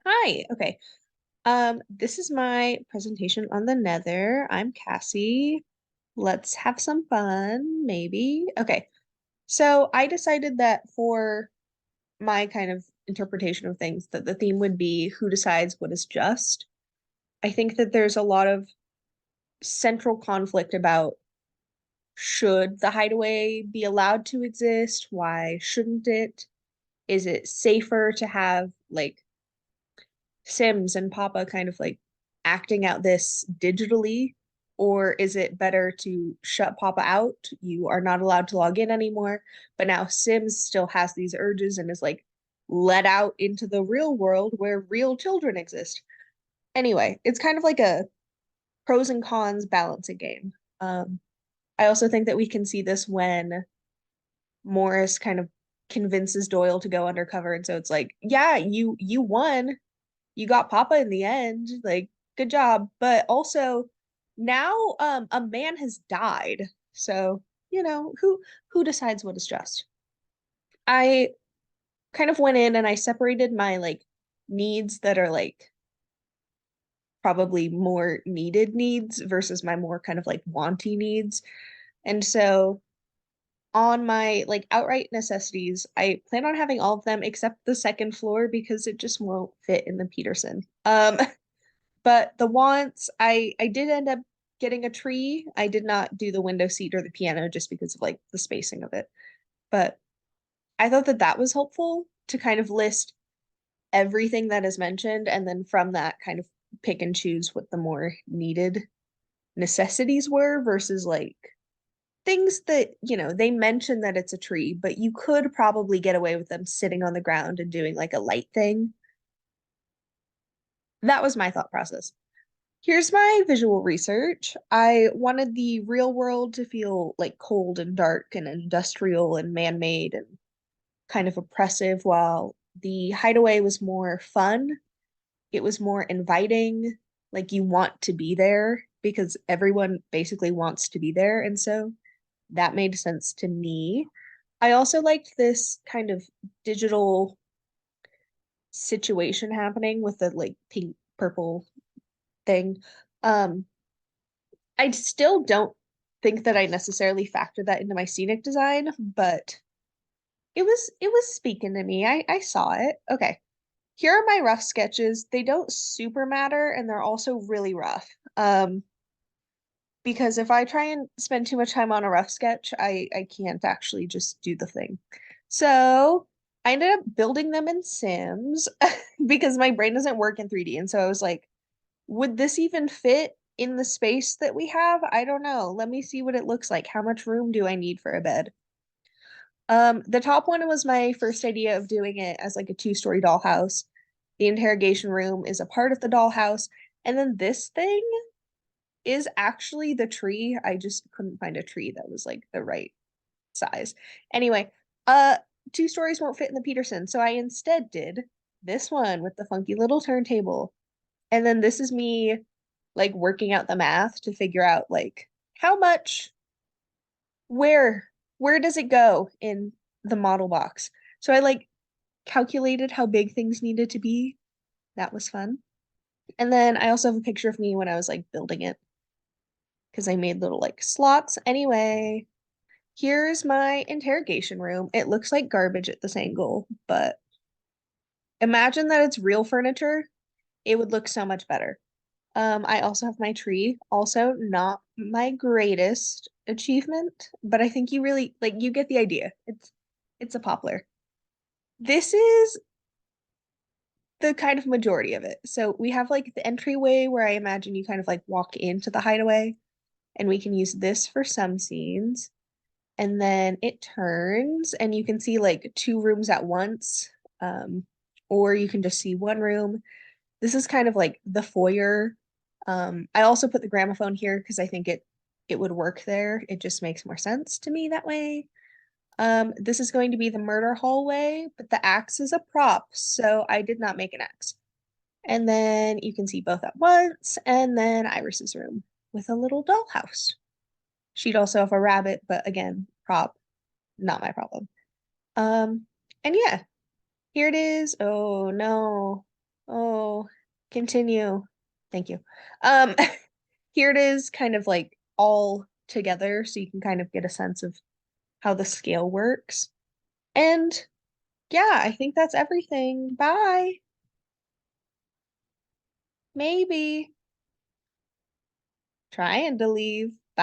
Hi. Okay. This is my presentation on the Nether. I'm Cassie. Let's have some fun, maybe. Okay. So I decided that for my kind of interpretation of things, that the theme would be who decides what is just. I think that there's a lot of central conflict about should the hideaway be allowed to exist? Why shouldn't it? Is it safer to have like Sims and Papa kind of like acting out this digitally? Or is it better to shut Papa out? You are not allowed to log in anymore. But now Sims still has these urges and is like let out into the real world where real children exist. Anyway, it's kind of like a pros and cons balancing game. I also think that we can see this when Morris kind of convinces Doyle to go undercover. And so it's like, yeah, you won, you got Papa in the end. Like, good job. But also now a man has died. So, who decides what is just? I kind of went in and I separated my like needs that are like probably more needed needs versus my more kind of like wanty needs. And so on my like outright necessities, I plan on having all of them except the second floor because it just won't fit in the Peterson. But the wants, I did end up getting a tree. I did not do the window seat or the piano just because of like the spacing of it. But I thought that that was helpful to kind of list everything that is mentioned and then from that kind of pick and choose what the more needed necessities were versus like things that, they mention that it's a tree, but you could probably get away with them sitting on the ground and doing like a light thing. That was my thought process. Here's my visual research. I wanted the real world to feel like cold and dark and industrial and man-made and kind of oppressive, while the hideaway was more fun. It was more inviting, like you want to be there because everyone basically wants to be there. And so that made sense to me. I also liked this kind of digital situation happening with the like pink purple thing. Um, I still don't think that I necessarily factored that into my scenic design, but it was speaking to me. I saw it. Okay. Here are my rough sketches. They don't super matter and they're also really rough. Because if I try and spend too much time on a rough sketch, I can't actually just do the thing. So I ended up building them in Sims because my brain doesn't work in 3D. And so I was like, would this even fit in the space that we have? I don't know. Let me see what it looks like. How much room do I need for a bed? The top one was my first idea of doing it as like a two-story dollhouse. The interrogation room is a part of the dollhouse. And then this thing is actually the tree. I just couldn't find a tree that was like the right size. Anyway, uh, two stories won't fit in the Peterson, so I instead did this one with the funky little turntable. And then this is me like working out the math to figure out like how much, where, where does it go in the model box? So I like calculated how big things needed to be. That was fun. And then I also have a picture of me when I was like building it because I made little like slots. Anyway, here's my interrogation room. It looks like garbage at this angle, but imagine that it's real furniture. It would look so much better. I also have my tree. Also, not my greatest achievement, but I think you really like you get the idea. It's a poplar. This is the kind of majority of it. So we have like the entryway where I imagine you kind of like walk into the hideaway, and we can use this for some scenes. And then it turns and you can see like two rooms at once. Or you can just see one room. This is kind of like the foyer. I also put the gramophone here because I think it would work there. It just makes more sense to me that way. This is going to be the murder hallway, but the axe is a prop, so I did not make an axe. And then you can see both at once, and then Iris's room with a little dollhouse. She'd also have a rabbit, but again, prop, not my problem. Um, and yeah, here it is. Oh no. Oh, continue. Thank you. Um, here it is kind of like all together so you can kind of get a sense of how the scale works. And yeah, I think that's everything. Bye. Maybe trying to leave.